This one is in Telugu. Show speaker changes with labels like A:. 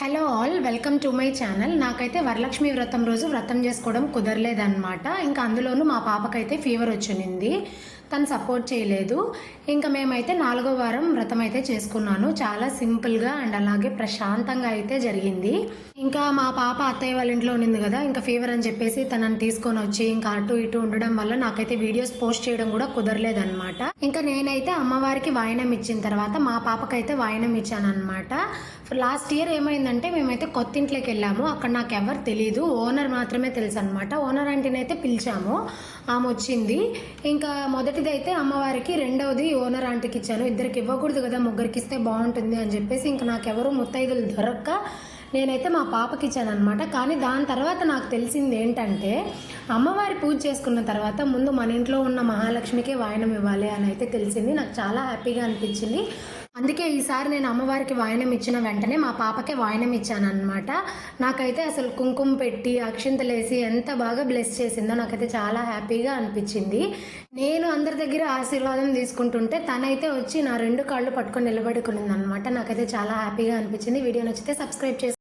A: Hello all, welcome to my channel. నాకైతే వరలక్ష్మి వ్రతం రోజు వ్రతం చేసుకోవడం కుదరలేదన్నమాట. ఇంకా అందులోనూ మా పాపకైతే ఫీవర్ వచ్చింది. తను సపోర్ట్ చేయలేదు. ఇంకా మేమైతే 4వ వారం వ్రతం అయితే చేసుకున్నాను. చాలా సింపుల్గా అండ్ అలాగే ప్రశాంతంగా అయితే జరిగింది. ఇంకా మా పాప అత్తయ్య వాళ్ళ ఇంట్లో ఉండింది కదా, ఇంకా ఫీవర్ అని చెప్పేసి తనని తీసుకొని వచ్చి ఇంకా అటు ఇటు ఉండడం వల్ల నాకైతే వీడియోస్ పోస్ట్ చేయడం కూడా కుదరలేదన్నమాట. ఇంకా నేనైతే అమ్మవారికి వాయనం ఇచ్చిన తర్వాత మా పాపకైతే వాయనం ఇచ్చాను అనమాట. లాస్ట్ ఇయర్ ఏమైందంటే మేమైతే కొత్త ఇంట్లోకి వెళ్ళాము. అక్కడ నాకు ఎవరు తెలియదు, ఓనర్ మాత్రమే తెలుసు అనమాట. ఓనర్ ఆంటీని అయితే పిలిచాము, ఆమె వచ్చింది. ఇంకా మొదటిది అయితే అమ్మవారికి, రెండవది ఓనర్ ఆంటీకి ఇచ్చాను. ఇద్దరికి ఇవ్వకూడదు కదా, ముగ్గురికి ఇస్తే బాగుంటుంది అని చెప్పేసి ఇంకా నాకెవరు ముత్తైదులు దొరక్క నేనైతే మా పాపకి ఇచ్చాను అనమాట. కానీ దాని తర్వాత నాకు తెలిసింది ఏంటంటే, అమ్మవారి పూజ చేసుకున్న తర్వాత ముందు మన ఇంట్లో ఉన్న మహాలక్ష్మికే వాయనం ఇవ్వాలి అని అయితే తెలిసింది. నాకు చాలా హ్యాపీగా అనిపించింది. అందుకే ఈసారి నేను అమ్మవారికి వాయనం ఇచ్చిన వెంటనే మా పాపకే వాయనం ఇచ్చాను అనమాట. నాకైతే అసలు కుంకుమ పెట్టి అక్షింతలేసి ఎంత బాగా బ్లెస్ చేసిందో నాకైతే చాలా హ్యాపీగా అనిపించింది. నేను అందరి దగ్గర ఆశీర్వాదం తీసుకుంటుంటే తనైతే వచ్చి నా 2 కాళ్ళు పట్టుకొని నిలబడుకునింది అనమాట. నాకైతే చాలా హ్యాపీగా అనిపించింది. వీడియో నచ్చితే సబ్స్క్రైబ్ చేసి